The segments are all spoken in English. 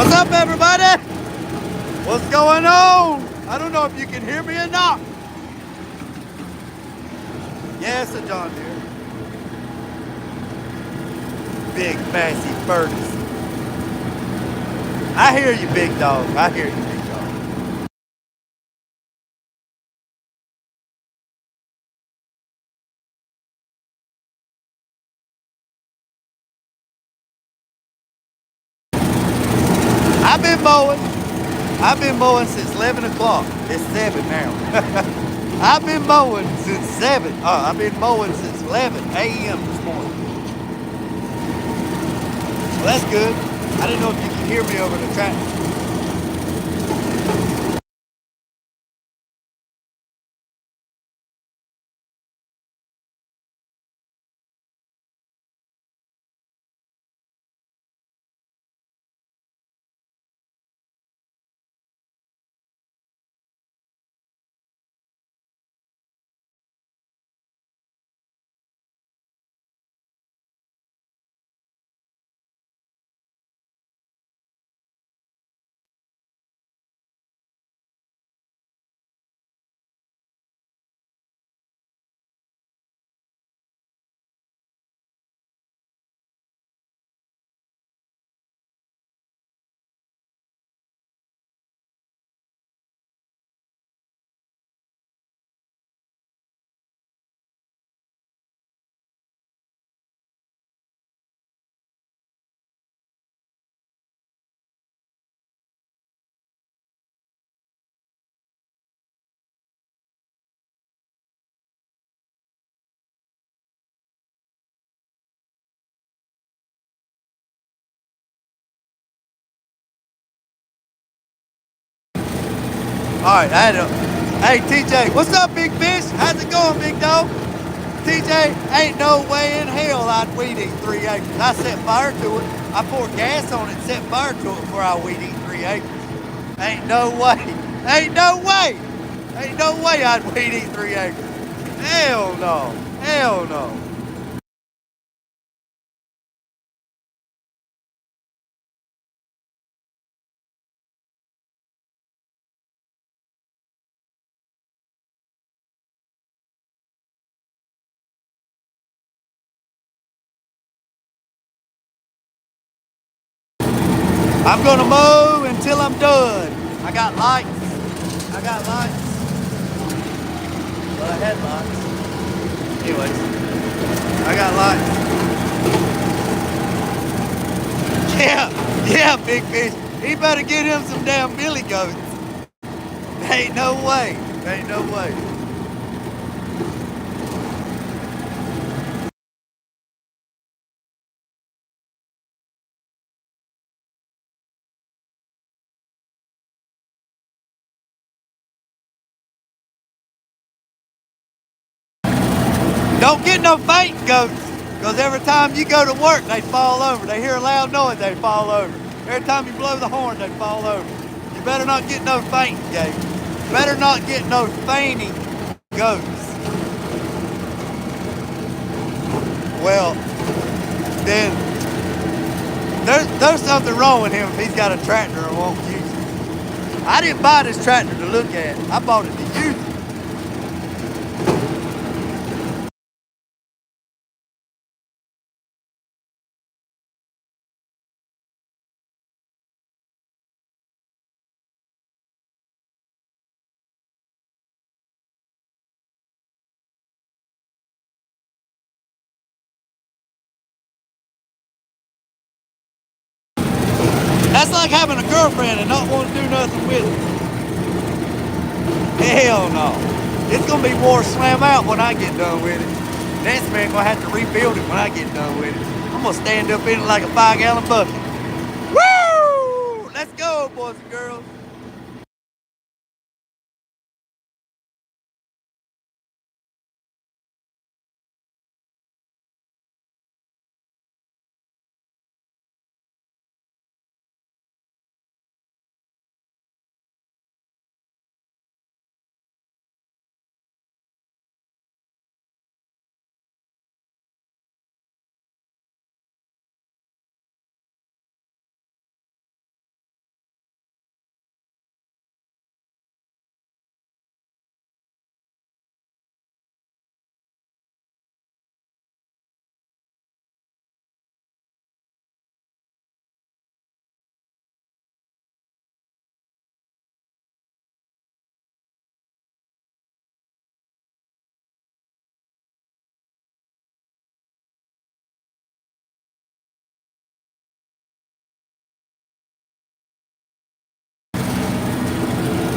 What's up, everybody? What's going on? I don't know if you can hear me or not. Yeah, it's a John Deere. Big, massive Ferguson. I hear you, big dog. I hear you, big dog. I've been mowing. I've been mowing since 11 o'clock. It's 7 now. I've been mowing since 7. I've been mowing since 11 a.m. this morning. Well, that's good. I didn't know if you could hear me over the tractor. All right, hey, TJ, what's up, big fish? How's it going, big dog? TJ, ain't no way in hell I'd weed eat 3 acres. I set fire to it. I poured gas on it and set fire to it before I weed eat 3 acres. Ain't no way. Ain't no way. Ain't no way I'd weed eat 3 acres. Hell no. Hell no. I'm gonna mow until I'm done. I got lights. I got lights. Well, I had lights. Anyways, I got lights. Yeah, big fish. He better get him some damn billy goats. Ain't no way. Ain't no way. Don't get no fainting goats, because every time you go to work, they fall over. They hear a loud noise, they fall over. Every time you blow the horn, they fall over. You better not get no fainting goats. You better not get no fainting goats. Well, then there's something wrong with him if he's got a tractor and won't use it. I didn't buy this tractor to look at. I bought it to use it. That's like having a girlfriend and not wanting to do nothing with it. Hell no. It's gonna be war slam out when I get done with it. Next man gonna have to rebuild it when I get done with it. I'm gonna stand up in it like a 5-gallon bucket. Woo! Let's go, boys and girls.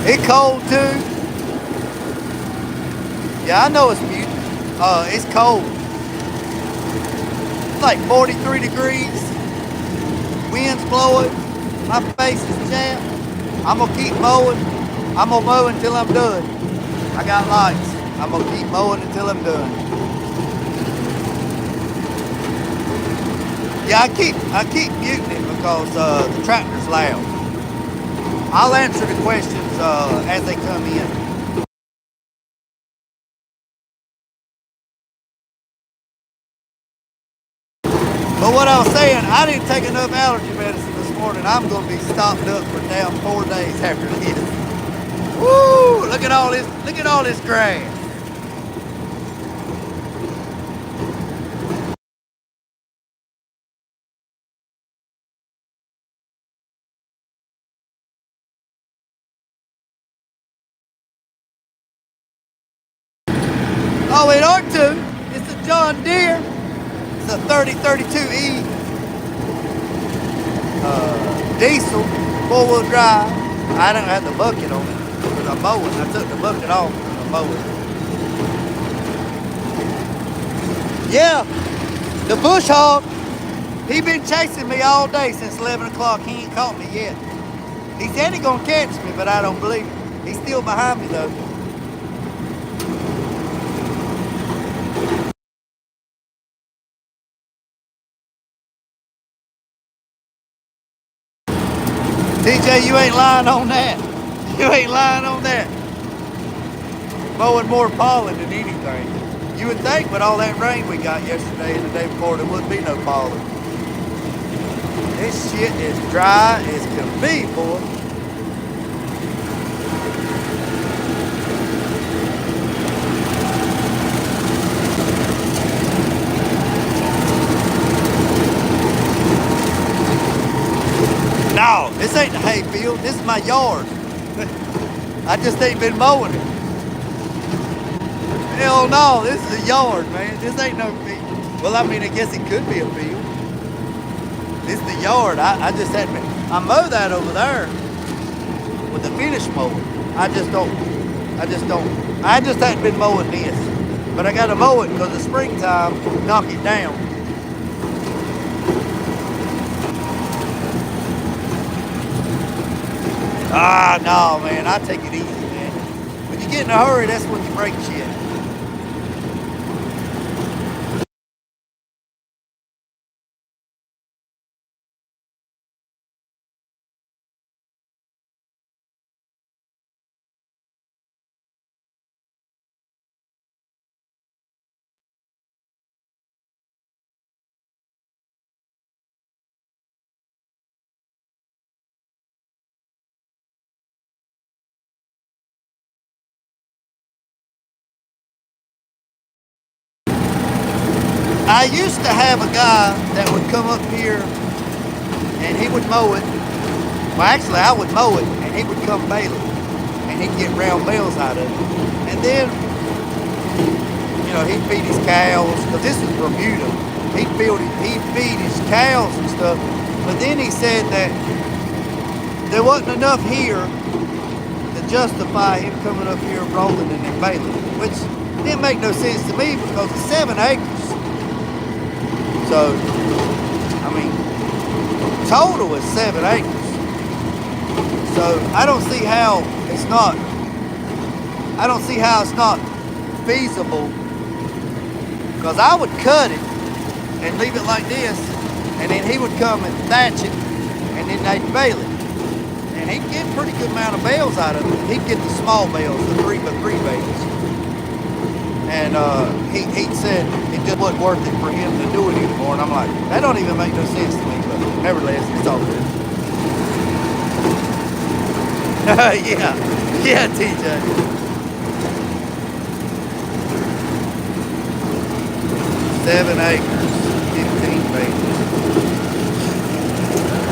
It's cold too. Yeah, I know it's beautiful. It's cold. It's like 43 degrees. Wind's blowing. My face is chapped. I'm gonna keep mowing. I'm gonna mow until I'm done. I got lights. I'm gonna keep mowing until I'm done. Yeah, I keep muting it because the tractor's loud. I'll answer the questions as they come in. But what I was saying, I didn't take enough allergy medicine this morning. I'm gonna be stopped up for damn 4 days after this. Woo! Look at all this. Look at all this grass. Oh, it ought to. It's a John Deere. It's a 3032E diesel, 4-wheel drive. I don't have the bucket on it because I'm mowing. I took the bucket off because I'm mowing. Yeah, the bush hog, he been chasing me all day since 11 o'clock. He ain't caught me yet. He said he gonna catch me, but I don't believe it. He's still behind me though. TJ, you ain't lying on that. You ain't lying on that. Mowing more pollen than anything. You would think with all that rain we got yesterday and the day before there wouldn't be no pollen. This shit is dry as can be, boy. No, this ain't the hay field. This is my yard. I just ain't been mowing it. Hell no, this is a yard, man. This ain't no field. Well, I mean, I guess it could be a field. This is the yard. I just hadn't been. I mow that over there with the finish mower. I just hadn't been mowing this. But I got to mow it because the springtime, knock it down. Ah, no, man, I take it easy, man. When you get in a hurry, that's when you break shit. I used to have a guy that would come up here and he would mow it. Well, actually, I would mow it and he would come bale it. And he'd get round bales out of it. And then, you know, he'd feed his cows, because this is Bermuda. He'd feed his cows and stuff. But then he said that there wasn't enough here to justify him coming up here rolling and then baling, which didn't make no sense to me because it's 7 acres. So, I mean, total is 7 acres. So I don't see how it's not feasible, because I would cut it and leave it like this, and then he would come and thatch it, and then they'd bale it. And he'd get a pretty good amount of bales out of it. He'd get the small bales, the 3x3 bales. And he said it just wasn't worth it for him to do it anymore. And I'm like, that don't even make no sense to me, but nevertheless, it's all good. Yeah, TJ. Seven acres, 15 bales.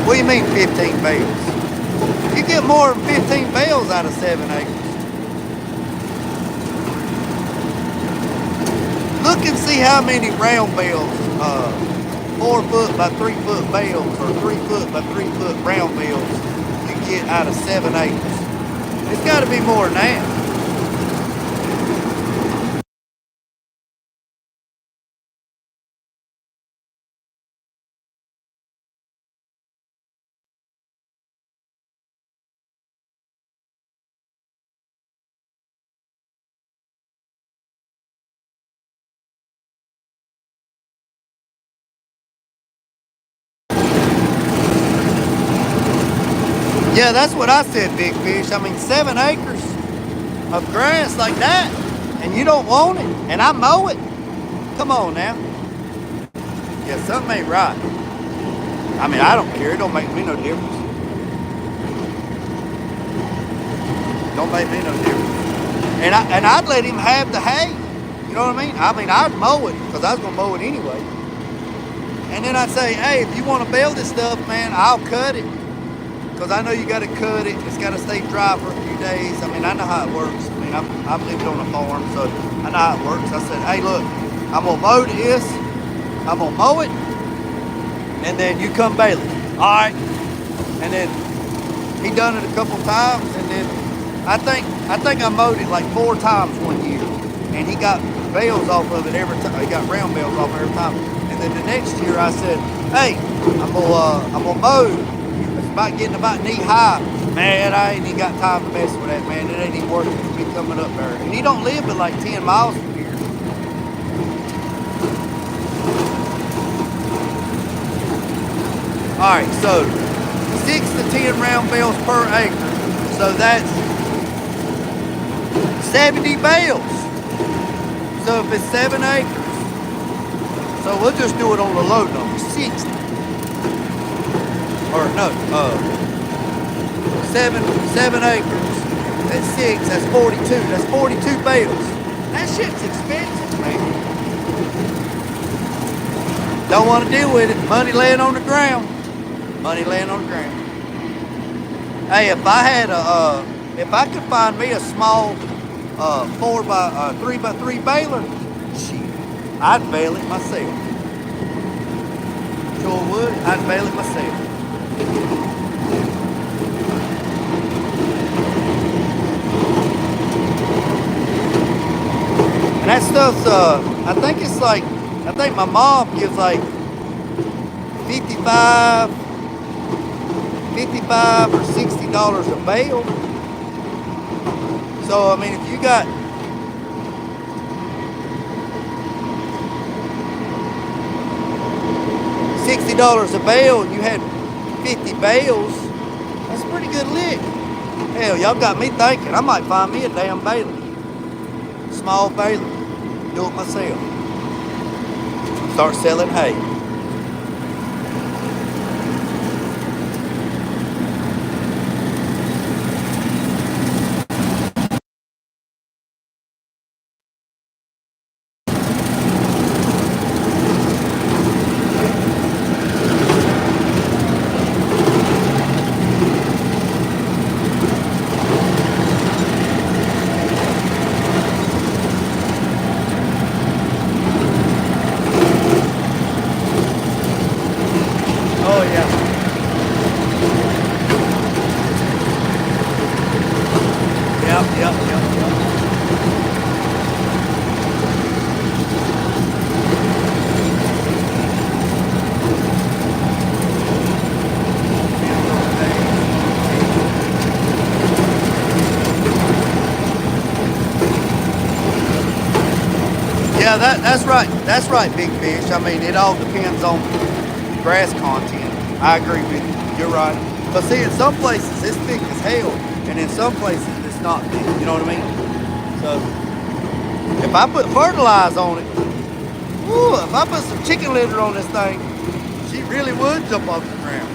What do you mean 15 bales? You get more than 15 bales out of 7 acres. Look and see how many round bales, 4 foot by 3 foot bales, or 3 foot by 3 foot round bales you get out of 7 acres. It's got to be more than that. Yeah, that's what I said, Big Fish. I mean, 7 acres of grass like that, and you don't want it, and I mow it. Come on now. Yeah, something ain't right. I mean, I don't care. It don't make me no difference. Don't make me no difference. And I'd let him have the hay. You know what I mean? I'd mow it because I was gonna mow it anyway. And then I'd say, hey, if you want to bale this stuff, man, I'll cut it. Because I know you got to cut it. It's got to stay dry for a few days. I mean, I know how it works. I mean, I've lived on a farm, so I know how it works. I said, hey, look, I'm going to mow this. I'm going to mow it. And then you come bale it. All right. And then he done it a couple times. And then I think I mowed it like 4 times one year. And he got bales off of it every time. He got round bales off every time. And then the next year I said, hey, I'm gonna mow. It's about getting about knee high. Man, I ain't even got time to mess with that, man. It ain't even worth it for me coming up there. And he don't live but like 10 miles from here. All right, so 6 to 10 round bales per acre. So that's 70 bales. So if it's 7 acres, so we'll just do it on the low number, 60. Or no, 7 acres. That's 6, that's 42. That's 42 bales. That shit's expensive, man. Don't want to deal with it. Money laying on the ground. Money laying on the ground. Hey, if I could find me a small 3x3 baler, shit, I'd bale it myself. Sure would. I'd bale it myself. And that stuff's I think my mom gives like 55 or $60 a bale. So I mean, if you got $60 a bale and you had 50 bales, that's a pretty good lick. Hell, y'all got me thinking I might find me a damn baler. Small baler. Do it myself. Start selling hay. Oh yeah. Yep. Yeah, that's right. That's right, Big Fish. I mean, it all depends on grass content. I agree with you. You're right. But see, in some places it's thick as hell, and in some places it's not thick. You know what I mean? So if I put fertilizer on it, woo, if I put some chicken litter on this thing, she really would jump off the ground.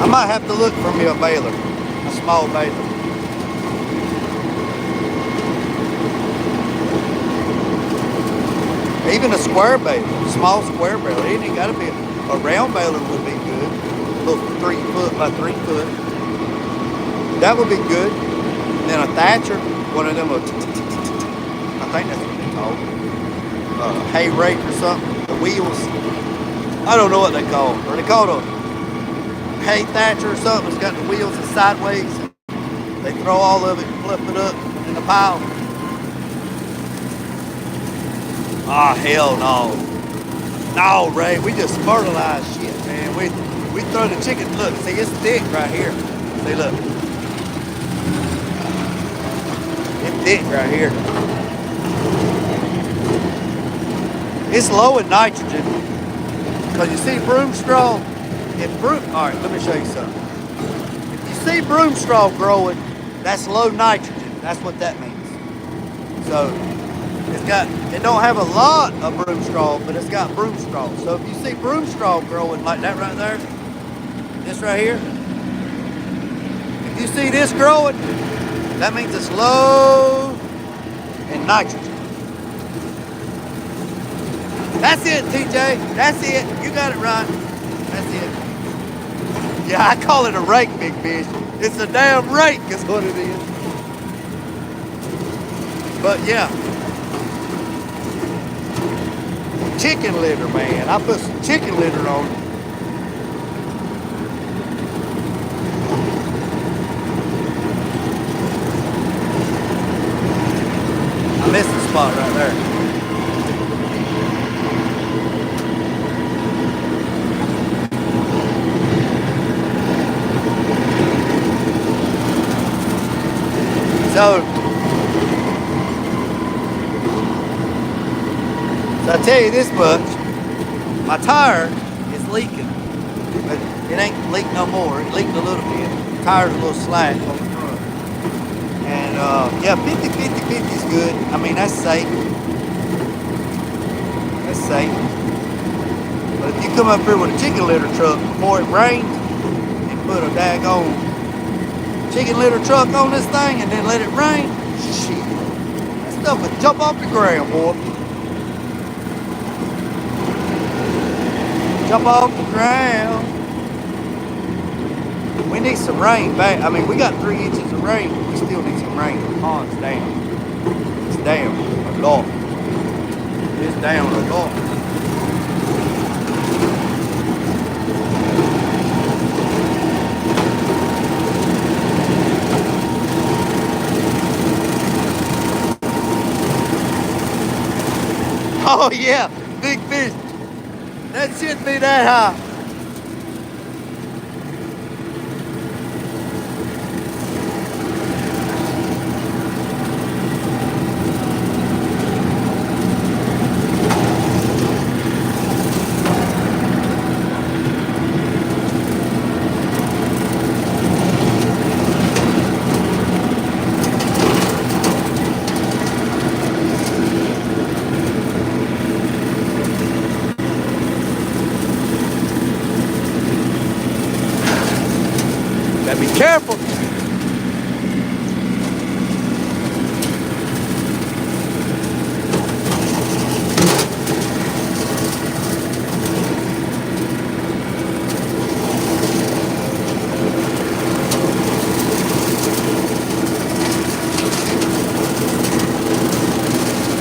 I might have to look for me a baler, a small baler. Even a square baler, small square baler. It ain't got to be a round baler would be good. A little 3 foot by 3 foot. That would be good. And then a Thatcher, one of them, I think that's what they call it. Hay rake or something. The wheels, I don't know what they call it. Or they call it a hay Thatcher or something. It's got the wheels that's sideways. They throw all of it and flip it up in the pile. Ah, hell no. No, Ray, we just fertilize shit, man. We throw the chicken, look, see, it's thick right here. See, look. It's thick right here. It's low in nitrogen. Because you see broom straw, all right, let me show you something. If you see broom straw growing, that's low nitrogen. That's what that means. So, it don't have a lot of broom straw, but it's got broom straw. So if you see broom straw growing like that right there, this right here, if you see this growing, that means it's low in nitrogen. That's it, TJ. That's it. You got it right. That's it. Yeah, I call it a rake, big fish. It's a damn rake is what it is. But yeah. Chicken litter, man. I put some chicken litter on it. I missed the spot right there. So I tell you this much, my tire is leaking, but it ain't leaked no more. It leaked a little bit. The tire's a little slack on the front. And yeah, 50 is good. I mean, that's safe. That's safe. But if you come up here with a chicken litter truck before it rains and put a daggone chicken litter truck on this thing and then let it rain, shit, that stuff would jump off the ground, boy. Jump off the ground. We need some rain back. I mean, we got 3 inches of rain, but we still need some rain. The pond's down. It's down a lot. It's down a lot. Oh yeah, big fish. That shouldn't be that high. Be careful.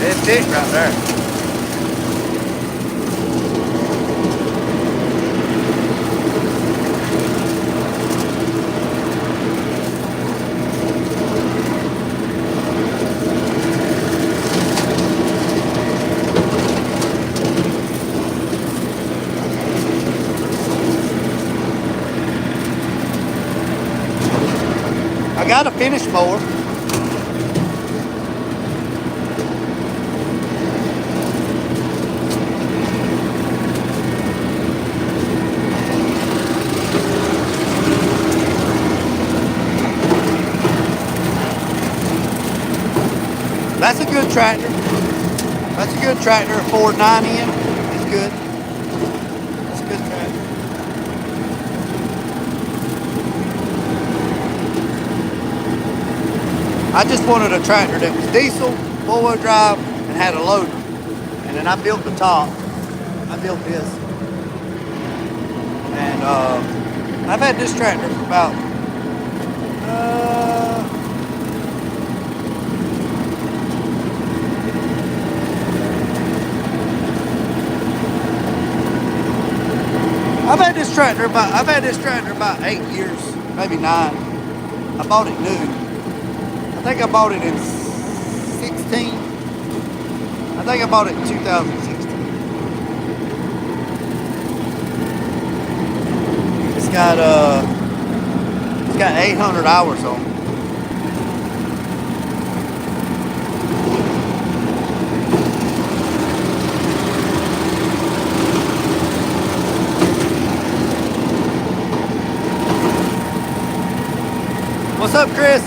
It's it right there. I got a finish mower. That's a good tractor. That's a good tractor. A 490 in. It's good. That's a good tractor. I just wanted a tractor that was diesel, 4-wheel drive, and had a loader. And then I built the top. I built this. And I've had this tractor for about I've had this tractor about 8 years, maybe 9. I bought it new. I think I bought it in 16. I think I bought it in 2016. It's got 800 hours on it. What's up, Chris?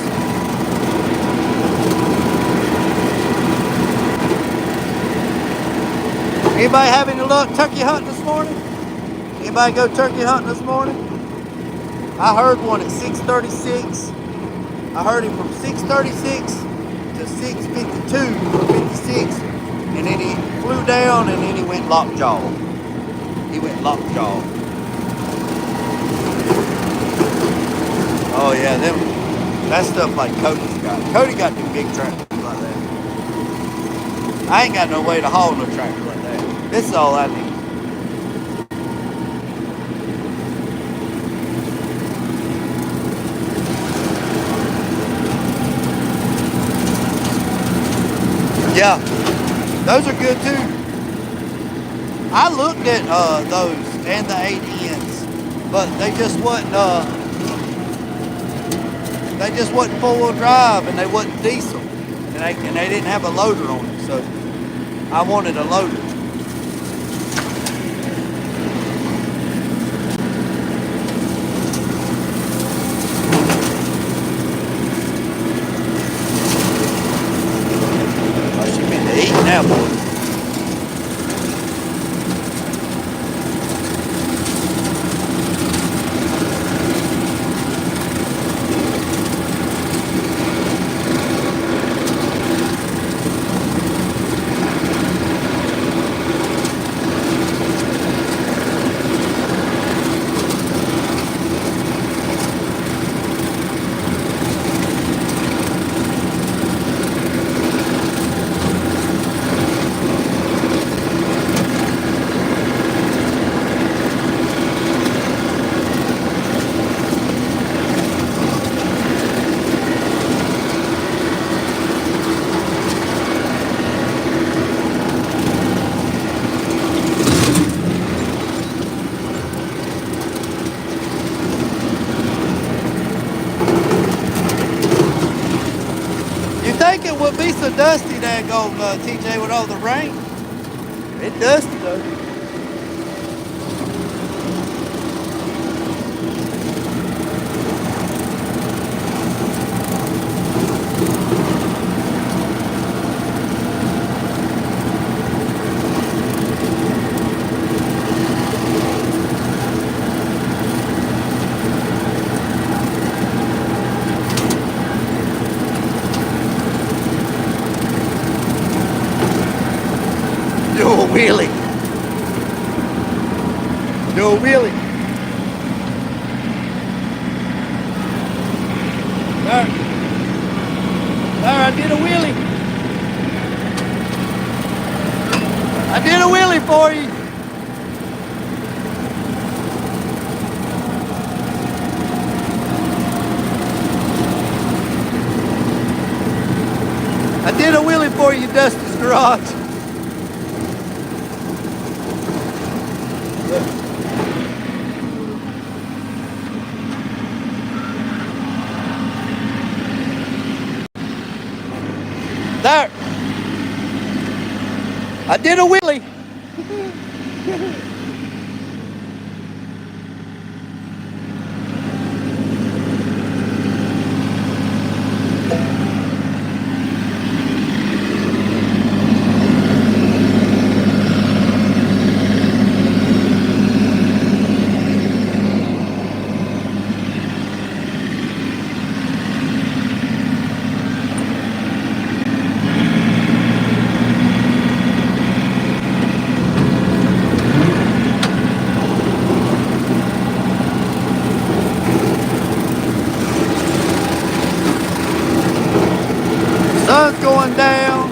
Anybody have any luck turkey hunting this morning? Anybody go turkey hunting this morning? I heard one at 6:36. I heard him from 6:36 to 6:52 or 56, and then he flew down, and then he went lockjaw. He went lockjaw. Oh yeah, that stuff like Cody's got. Cody got them big tractors like that. I ain't got no way to haul no tractor like that. This is all I need. Yeah, those are good too. I looked at those and the 8Ns, but they just wasn't four-wheel drive, and they wasn't diesel, and they didn't have a loader on it, so I wanted a loader. I should be to eat now, boy. It would be so dusty there, TJ, with all the rain. It's dusty though. Do a wheelie. Do a wheelie. There. There, I did a wheelie. I did a wheelie for you. I did a wheelie for you, Dusty's garage. There. I did a wheelie. Sun's going down.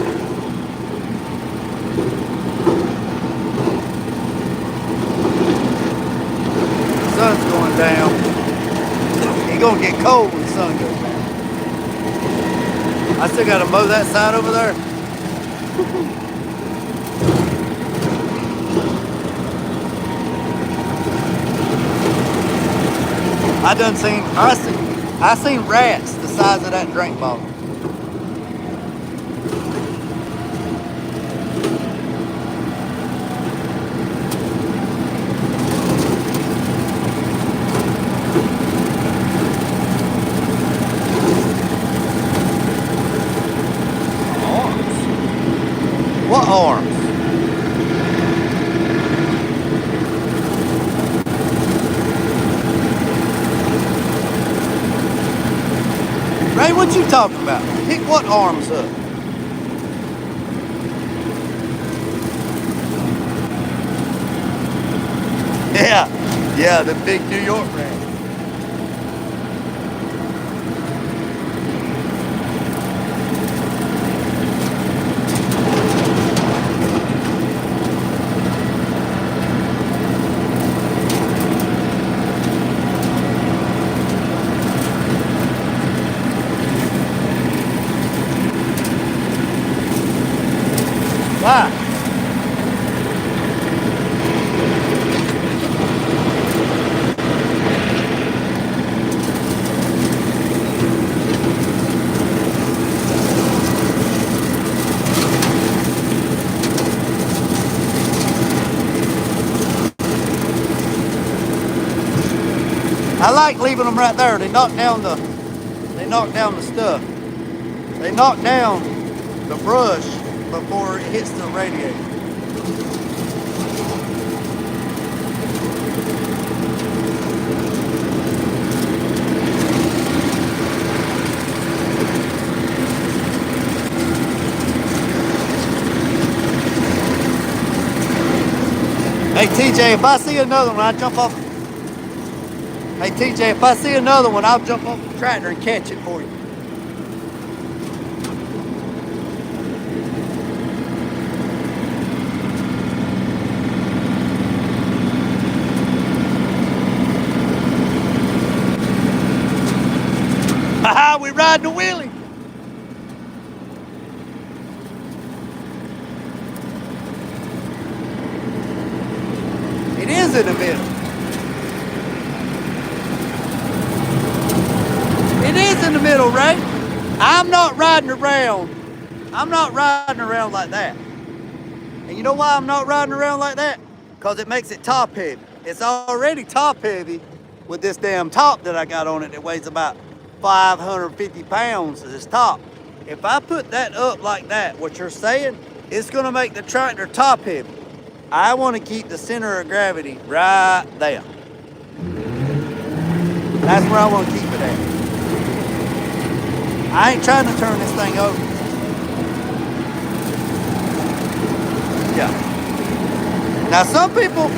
get cold when the sun goes down. I still gotta mow that side over there. I seen rats the size of that drink bottle. What arms? Ray, what you talking about? Pick what arms up? Yeah, the big New York rats. Why? I like leaving them right there. They knock down the stuff. They knock down the brush before it hits the radiator. Hey TJ, if I see another one, I jump off. Hey TJ, if I see another one, I'll jump off the tractor and catch it for you. Haha, we riding a wheelie. It is in the middle. It is in the middle, Ray. I'm not riding around like that. And you know why I'm not riding around like that? Because it makes it top heavy. It's already top heavy with this damn top that I got on it that weighs about 550 pounds at this top. If I put that up like that, what you're saying, it's gonna make the tractor top heavy. I want to keep the center of gravity right there. That's where I want to keep it at. I ain't trying to turn this thing over. Yeah. Now some people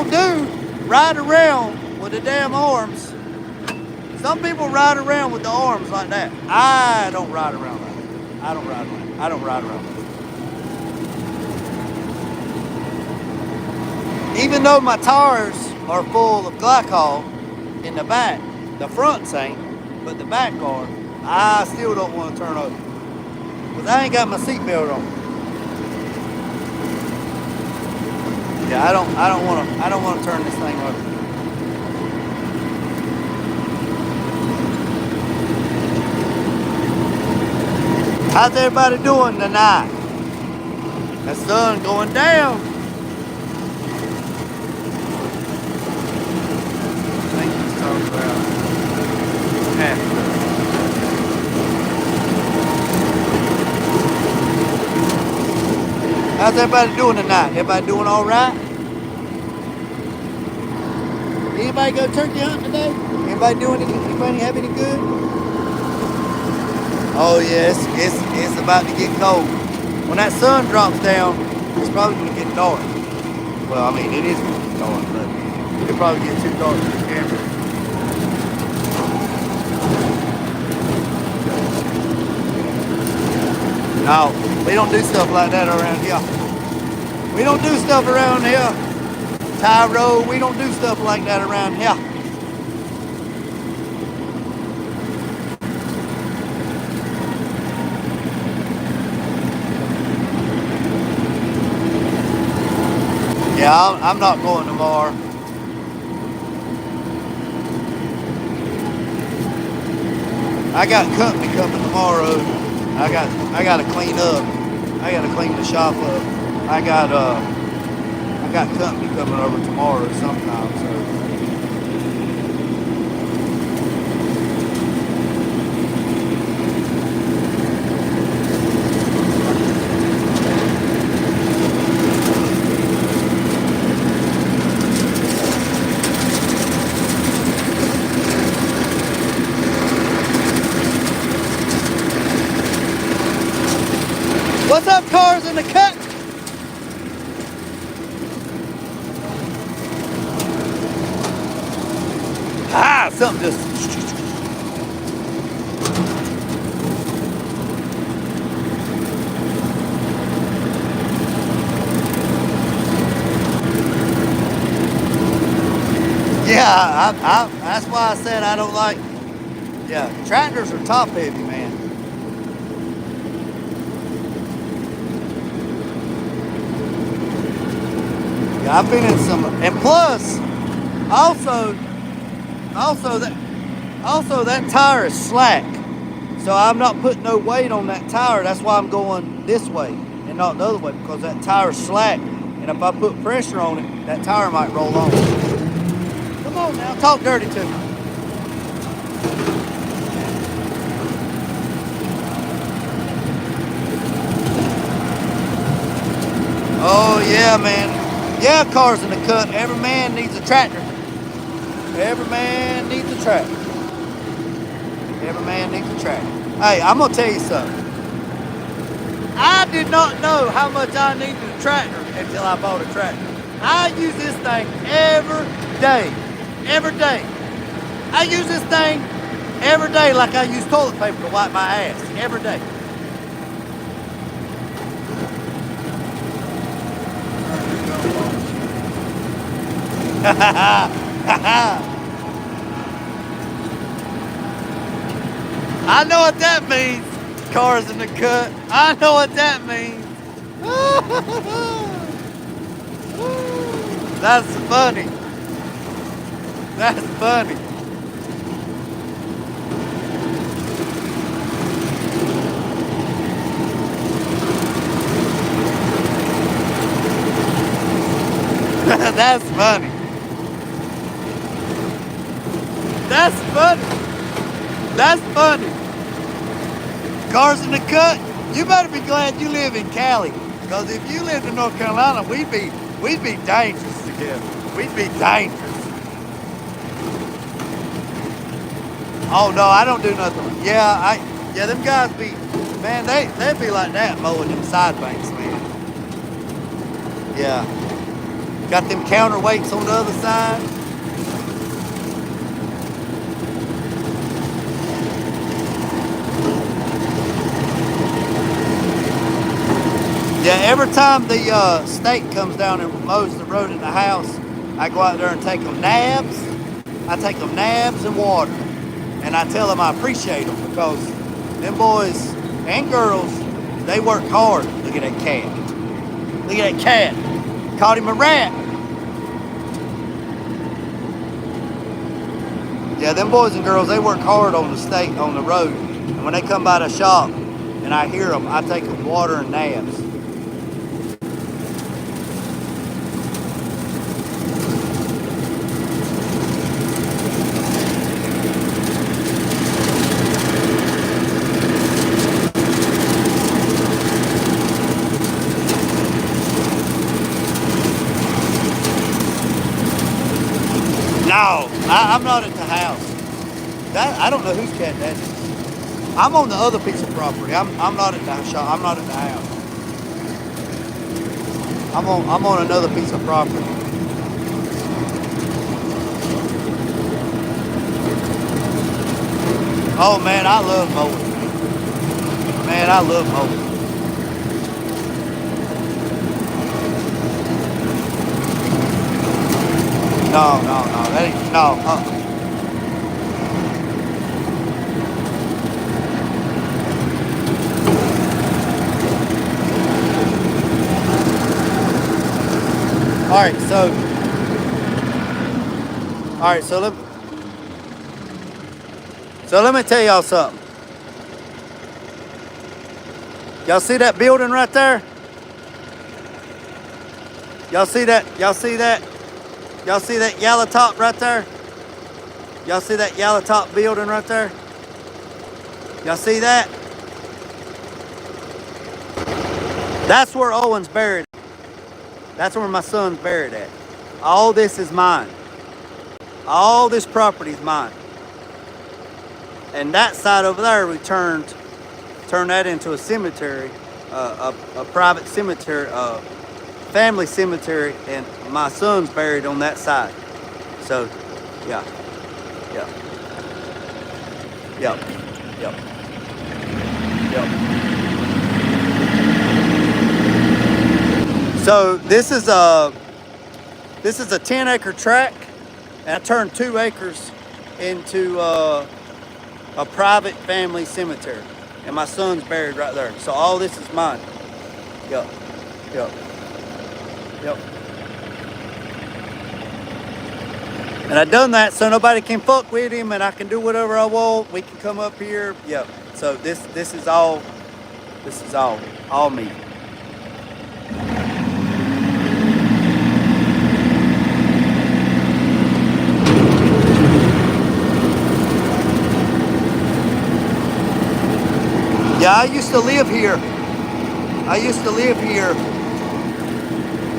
do ride around with the damn arms. Some people ride around with the arms like that. I don't ride around like that. I don't ride around. Even though my tires are full of glycol in the back, the fronts ain't, but the back are, I still don't want to turn over. Because I ain't got my seatbelt on. Yeah, I don't want to turn this thing over. How's everybody doing tonight? The sun going down. How's everybody doing tonight? Everybody doing all right? Anybody go turkey hunting today? Anybody have any good? Oh yes, it's about to get cold. When that sun drops down, it's probably gonna get dark. Well, I mean it is gonna get dark, but it'll probably get too dark for the camera. No, we don't do stuff like that around here. We don't do stuff around here. Tyro, we don't do stuff like that around here. Yeah, I'm not going tomorrow. I got company coming tomorrow. I got to clean up. I got to clean the shop up. I got company coming over tomorrow sometime. So. What's up, cars in the cut? Ah, something just. Yeah, that's why I said I don't like. Yeah, tractors are top heavy, man. Yeah, I've been in some, and plus, also that tire is slack, so I'm not putting no weight on that tire. That's why I'm going this way and not the other way, because that tire's slack, and if I put pressure on it, that tire might roll on. Come on now, talk dirty to me. Oh yeah, man. Yeah, cars in the cut. Every man needs a tractor. Every man needs a tractor. Every man needs a tractor. Hey, I'm gonna tell you something. I did not know how much I needed a tractor until I bought a tractor. I use this thing every day. Every day. I use this thing every day like I use toilet paper to wipe my ass. Every day. I know what that means. Cars in the cut. I know what that means. That's funny. That's funny. That's funny. That's funny. That's funny. Cars in the cut. You better be glad you live in Cali, because if you lived in North Carolina, we'd be dangerous together. We'd be dangerous. Oh no, I don't do nothing. Yeah, them guys be, man, they'd be like that mowing them side banks, man. Yeah. Got them counterweights on the other side. Yeah, every time the state comes down and mows the road in the house, I go out there and take them nabs. I take them nabs and water. And I tell them I appreciate them, because them boys and girls, they work hard. Look at that cat. Look at that cat. Caught him a rat. Yeah, them boys and girls, they work hard on the road. And when they come by the shop and I hear them, I take them water and nabs. No, I'm not at the house. I don't know whose cat that is. I'm on the other piece of property. I'm not at the shop. I'm not at the house. I'm on another piece of property. Oh man, I love mowing. Man, I love mowing. No, that ain't, no. right, so let me tell y'all something. Y'all see that building right there? Y'all see that? Y'all see that? Y'all see that yellow top right there? Y'all see that yellow top building right there? Y'all see that? That's where Owen's buried. That's where my son's buried at. All this is mine. All this property is mine. And that side over there, we turned that into a cemetery, a private cemetery, family cemetery, and my son's buried on that side. So, yeah, yeah, yep, yep, yep. So this is a 10-acre tract, and I turned 2 acres into a private family cemetery, and my son's buried right there. So all this is mine. Yep, yep, yep. And I done that so nobody can fuck with him, and I can do whatever I want. We can come up here. Yep. So this is all me. Yeah, I used to live here.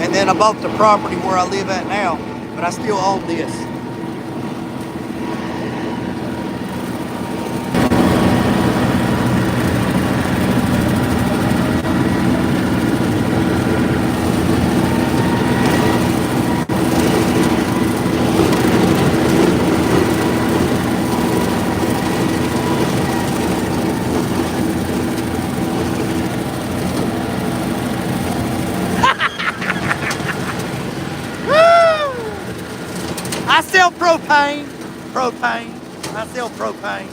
And then I bought the property where I live at now, but I still own this. I sell propane. I sell propane.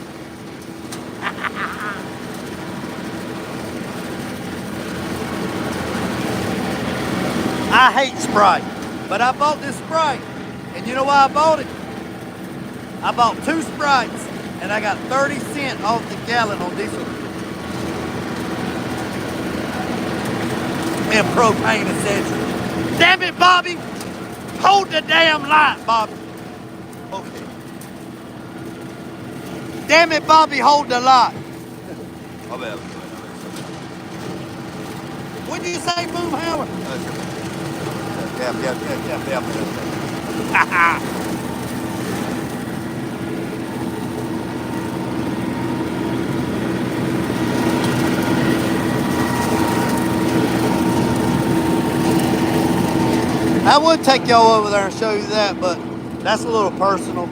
I hate Sprite, but I bought this Sprite. And you know why I bought it? I bought 2 Sprites, and I got 30 cents off the gallon on diesel. And propane essential. Damn it, Bobby! Hold the damn light, Bobby. Okay. Damn it, Bobby, hold the light. My bad. What did you say, Boomhauer? Yeah. I would take y'all over there and show you that, but that's a little personal.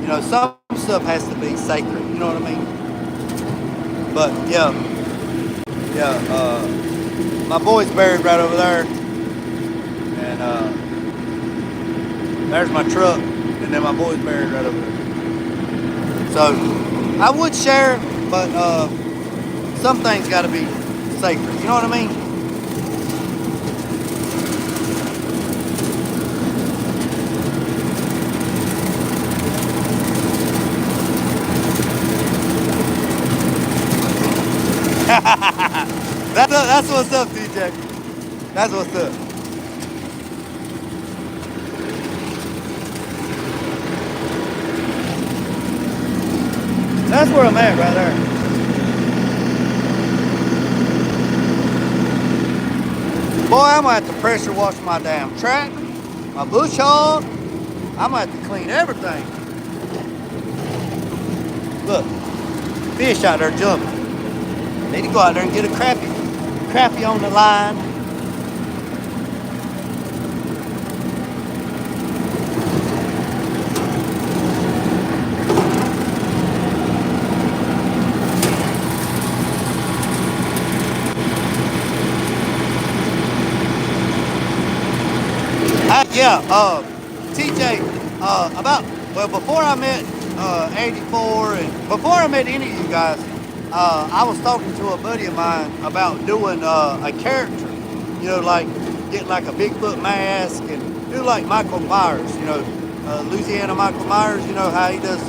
You know, some stuff has to be sacred, you know what I mean? But yeah, my boy's buried right over there, and there's my truck, and then my boy's buried right over there. So I would share, but some things got to be sacred, you know what I mean? That's what's up, DJ. That's what's up. That's where I'm at right there. Boy, I'm gonna have to pressure wash my damn tractor, my bush hog. I'm gonna have to clean everything. Look, fish out there jumping. Need to go out there and get a crappie on the line. TJ, before I met 84 and before I met any of you guys, I was talking to a buddy of mine about doing a character, you know, like get like a Bigfoot mask and do like Michael Myers, you know, Louisiana Michael Myers, you know, how he does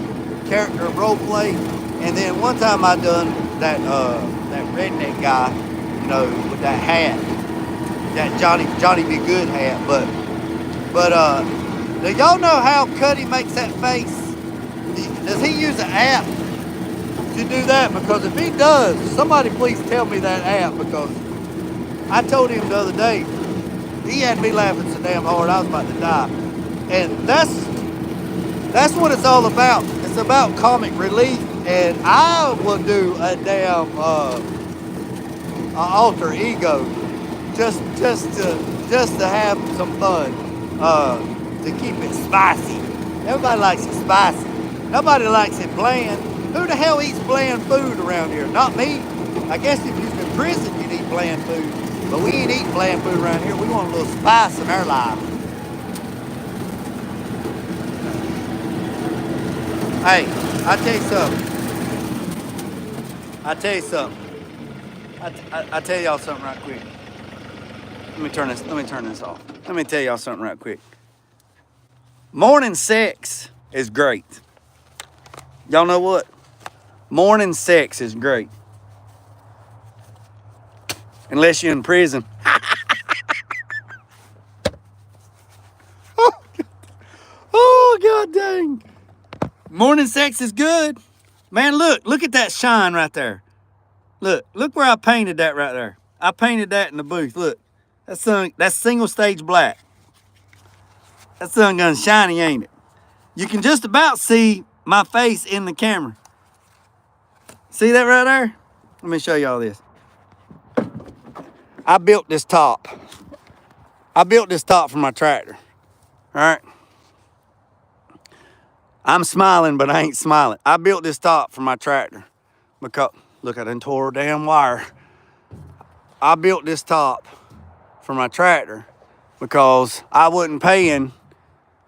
character role play. And then one time I done that redneck guy, you know, with that hat, that Johnny Be Good hat. But do y'all know how Cuddy makes that face? Does he use an app to do that? Because if he does, somebody please tell me that app, because I told him the other day, he had me laughing so damn hard I was about to die. And that's what it's all about. It's about comic relief, and I will do a damn alter ego just to have some fun, to keep it spicy. Everybody likes it spicy. Nobody likes it bland. Who the hell eats bland food around here? Not me. I guess if you're in prison, you'd eat bland food. But we ain't eating bland food around here. We want a little spice in our life. Hey, I tell you something. I tell y'all something right quick. Let me turn this off. Let me tell y'all something right quick. Morning sex is great. Y'all know what? Morning sex is great. Unless you're in prison. Oh, God dang. Morning sex is good. Man, look at that shine right there. Look where I painted that right there. I painted that in the booth. Look, that's single stage black. That sun gun's shiny, ain't it? You can just about see my face in the camera. See that right there? Let me show y'all this. I built this top. For my tractor. All right. I'm smiling, but I ain't smiling. I built this top for my tractor because, look, I done tore a damn wire. I built this top for my tractor because I wasn't paying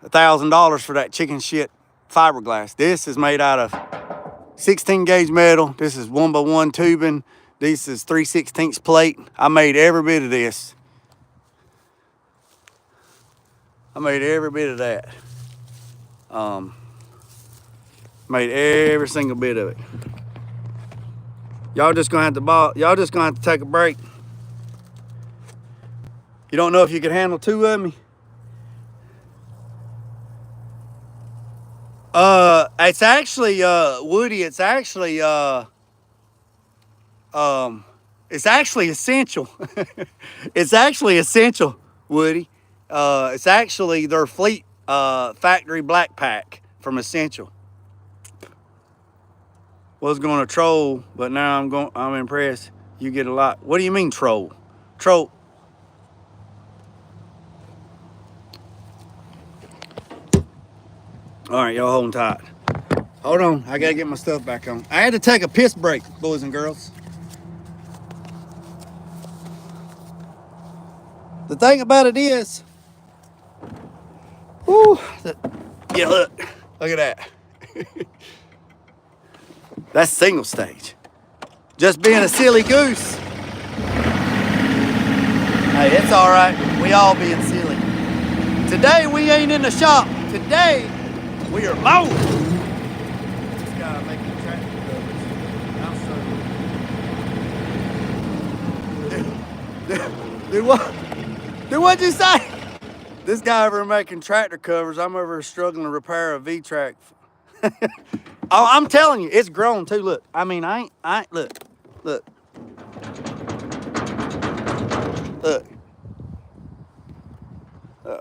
$1,000 for that chicken shit fiberglass. This is made out of 16 gauge metal. This is 1x1 tubing. This is 3/16 plate. I made every bit of this. I made every bit of that. Made every single bit of it. Y'all just gonna have to take a break. You don't know if you can handle two of me? It's actually Woody, it's actually essential. It's actually essential, Woody. It's actually their fleet factory black pack from Essential. Was going to troll, but now I'm impressed. You get a lot. What do you mean troll? Troll. All right, y'all holding tight. Hold on, I gotta get my stuff back on. I had to take a piss break, boys and girls. The thing about it is, yeah, look at that. That's single stage. Just being a silly goose. Hey, it's all right. We all being silly. Today we ain't in the shop. Today we are mowing. This guy making tractor covers. Dude, what'd you say? This guy over making tractor covers. I'm over struggling to repair a V-track. Oh, I'm telling you, it's grown too. Look, I mean, I ain't, look.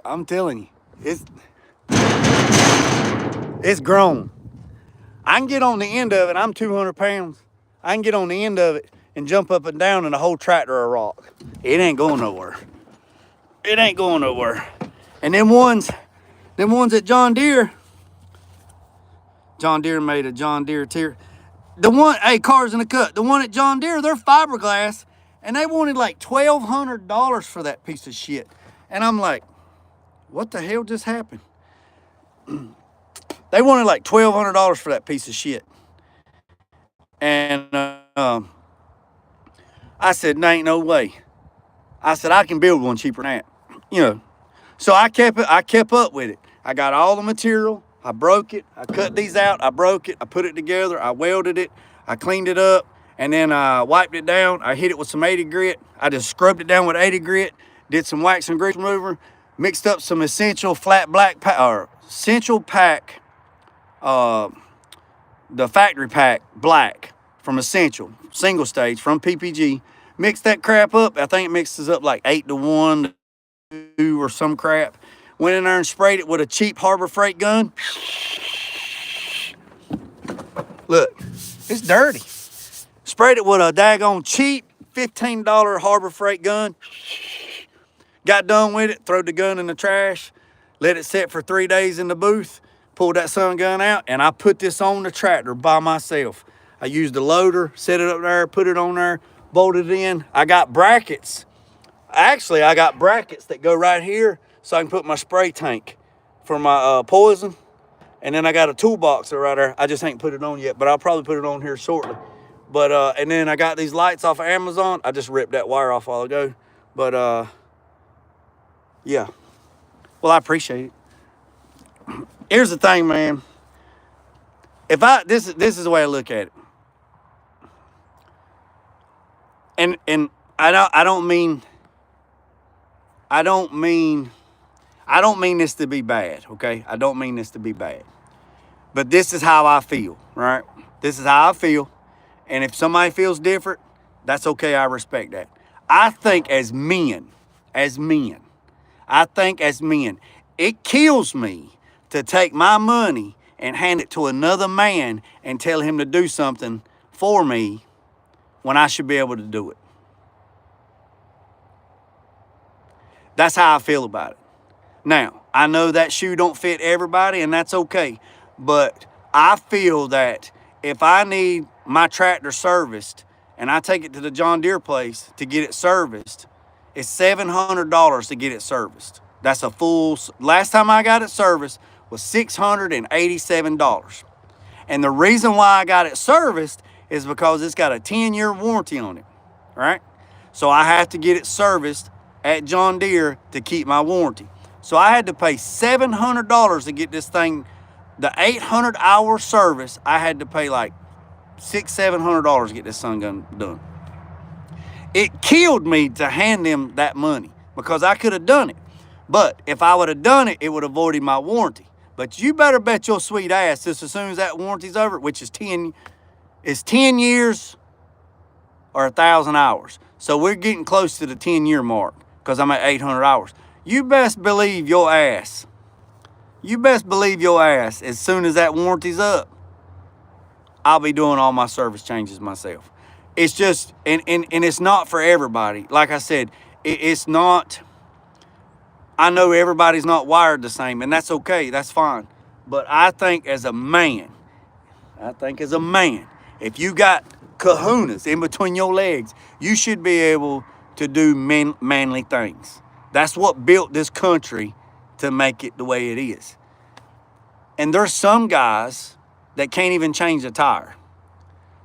I'm telling you, it's grown. I can get on the end of it. I'm 200 pounds. I can get on the end of it and jump up and down and the whole tractor a rock. It ain't going nowhere. It ain't going nowhere. And them ones at John Deere made a John Deere tier. The one, hey, Cars in the Cut, the one at John Deere, they're fiberglass, and they wanted like $1,200 for that piece of shit. And I'm like, what the hell just happened? They wanted like $1,200 for that piece of shit. And I said, there ain't no way. I said, I can build one cheaper than that. you know. So I kept up with it. I got all the material. I broke it. I cut these out. I broke it. I put it together. I welded it. I cleaned it up. And then I wiped it down. I hit it with some 80 grit. I just scrubbed it down with 80 grit. Did some wax and grease remover. Mixed up some Essential Flat Black or Essential Pack, the factory pack black from Essential, single stage from PPG. Mixed that crap up. I think it mixes up like 8-to-1 or some crap. Went in there and sprayed it with a cheap Harbor Freight gun. Look, it's dirty. Sprayed it with a daggone cheap $15 Harbor Freight gun. Got done with it, threw the gun in the trash, let it sit for 3 days in the booth, pulled that sun gun out, and I put this on the tractor by myself. I used the loader, set it up there, put it on there, bolted it in. I got brackets. Actually, I got brackets that go right here so I can put my spray tank for my poison. And then I got a toolbox right there. I just ain't put it on yet, but I'll probably put it on here shortly. But, and then I got these lights off of Amazon. I just ripped that wire off a while ago. But, yeah. Well, I appreciate it. Here's the thing, man. This is the way I look at it. And I don't mean this to be bad, okay? I don't mean this to be bad. But this is how I feel, right? This is how I feel. And if somebody feels different, that's okay. I respect that. I think as men, it kills me to take my money and hand it to another man and tell him to do something for me when I should be able to do it. That's how I feel about it. Now, I know that shoe don't fit everybody, and that's okay. But I feel that if I need my tractor serviced and I take it to the John Deere place to get it serviced, it's $700 to get it serviced. That's a full, last time I got it serviced was $687. And the reason why I got it serviced is because it's got a 10-year warranty on it, right? So I have to get it serviced at John Deere to keep my warranty. So I had to pay $700 to get this thing, the 800-hour service, I had to pay like $600-700 to get this sun gun done. It killed me to hand them that money because I could have done it. But if I would have done it, it would have avoided my warranty. But you better bet your sweet ass this as soon as that warranty's over, which is 10 years or 1,000 hours. So we're getting close to the 10-year mark because I'm at 800 hours. You best believe your ass. As soon as that warranty's up, I'll be doing all my service changes myself. It's just, and it's not for everybody. Like I said, it's not, I know everybody's not wired the same, and that's okay, that's fine. But I think as a man, if you got kahunas in between your legs, you should be able to do manly things. That's what built this country to make it the way it is. And there's some guys that can't even change a tire.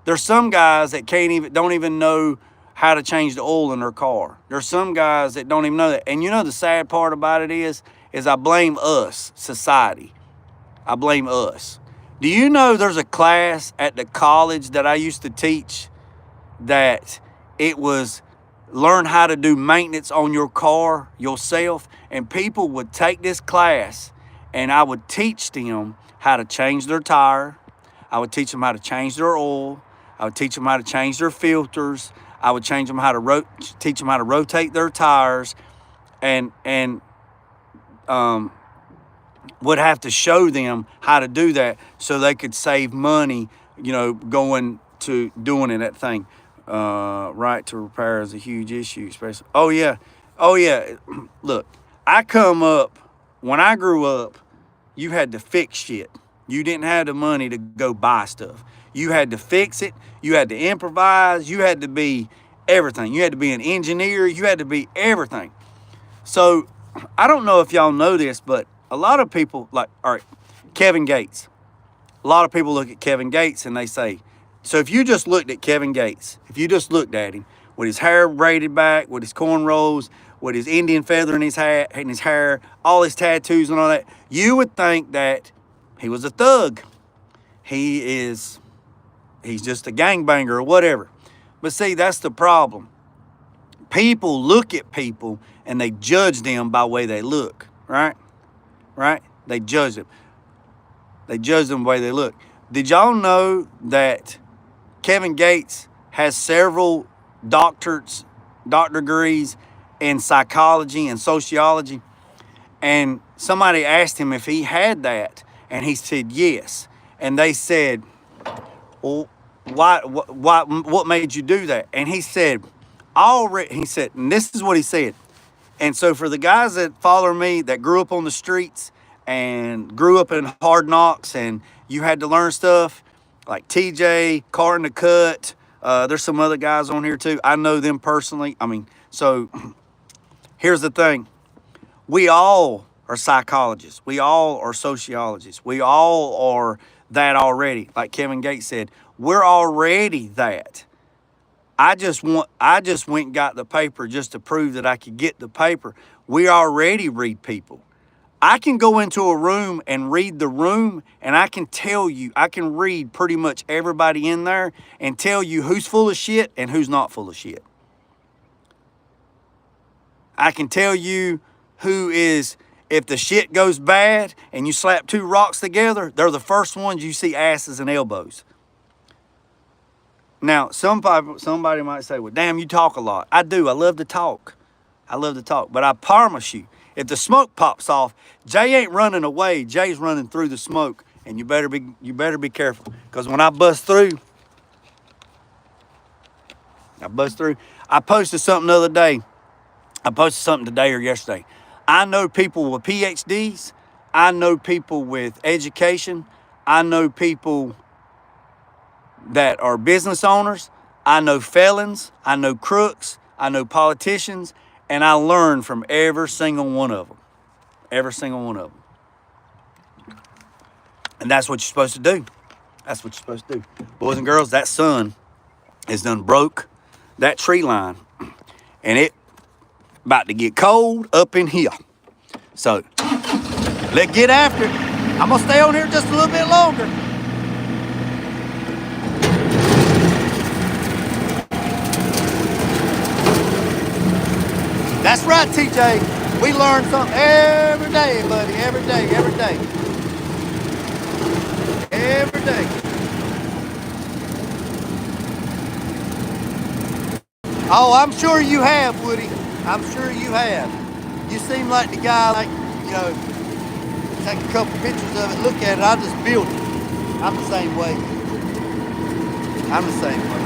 There's some guys that don't even know how to change the oil in their car. There's some guys that don't even know that. And you know the sad part about it is I blame us, society. I blame us. Do you know there's a class at the college that I used to teach that it was learn how to do maintenance on your car yourself? And people would take this class and I would teach them how to change their tire. I would teach them how to change their oil. I would teach them how to change their filters. I would teach them how to rotate their tires, and would have to show them how to do that so they could save money, you know, going to doing it, that thing. Right to repair is a huge issue, especially. Oh yeah. Look, when I grew up, you had to fix shit. You didn't have the money to go buy stuff. You had to fix it. You had to improvise. You had to be everything. You had to be an engineer. You had to be everything. So I don't know if y'all know this, but a lot of people, like, all right, Kevin Gates. A lot of people look at Kevin Gates and they say, so if you just looked at Kevin Gates, if you just looked at him with his hair braided back, with his cornrows, with his Indian feather in his hat and his hair, all his tattoos and all that, you would think that he was a thug. He's just a gangbanger or whatever. But see, that's the problem. People look at people and they judge them by the way they look, right? Right? They judge them. They judge them the way they look. Did y'all know that Kevin Gates has several doctor degrees in psychology and sociology? And somebody asked him if he had that, and he said yes. And they said, well, what made you do that? And he said, and this is what he said. And so for the guys that follow me that grew up on the streets and grew up in hard knocks and you had to learn stuff like TJ, Carton the Cut, there's some other guys on here too. I know them personally. I mean, so here's the thing. We all are psychologists. We all are sociologists. We all are that already. Like Kevin Gates said, we're already that. I just went and got the paper just to prove that I could get the paper. We already read people. I can go into a room and read the room, and I can tell you, I can read pretty much everybody in there and tell you who's full of shit and who's not full of shit. I can tell you who is, if the shit goes bad and you slap two rocks together, they're the first ones you see asses and elbows. Now, somebody might say, well, damn, you talk a lot. I do. I love to talk. I love to talk. But I promise you, if the smoke pops off, Jay ain't running away. Jay's running through the smoke. And you better be careful. Because when I bust through, I posted something the other day. I posted something today or yesterday. I know people with PhDs. I know people with education. I know people that are business owners. I know felons. I know crooks. I know politicians. And I learn from every single one of them. Every single one of them. And that's what you're supposed to do. That's what you're supposed to do. Boys and girls, that sun is done broke that tree line. And it about to get cold up in here. So, let's get after it. I'm going to stay on here just a little bit longer. That's right, TJ. We learn something every day, buddy. Every day, every day. Every day. Oh, I'm sure you have, Woody. I'm sure you have. You seem like the guy, like, you know, take a couple pictures of it, look at it, I'll just build it. I'm the same way. I'm the same way.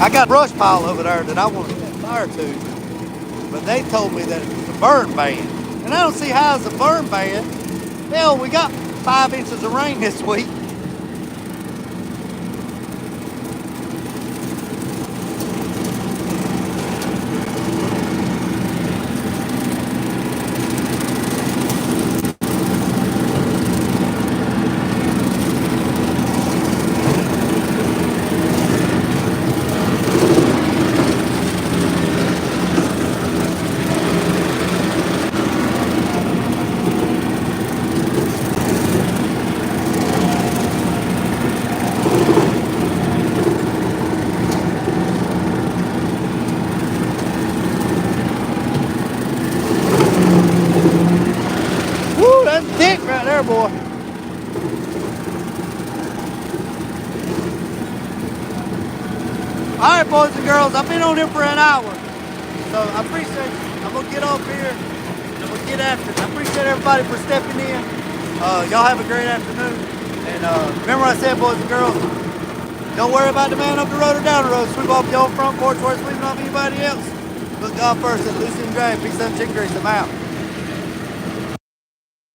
I got a brush pile over there that I want to set fire to, but they told me that it was a burn ban. And I don't see how it's a burn ban. Hell, we got 5 inches of rain this week. There, boy. All right, boys and girls, I've been on here for an hour, so I appreciate it. I'm gonna get off here and we'll get after it. I appreciate everybody for stepping in. Y'all have a great afternoon. And remember what I said, boys and girls, don't worry about the man up the road or down the road. Sweep off your own front porch where it's sweeping off anybody else. Look God first and loose and drag. Pick some chicken grease. I'm out.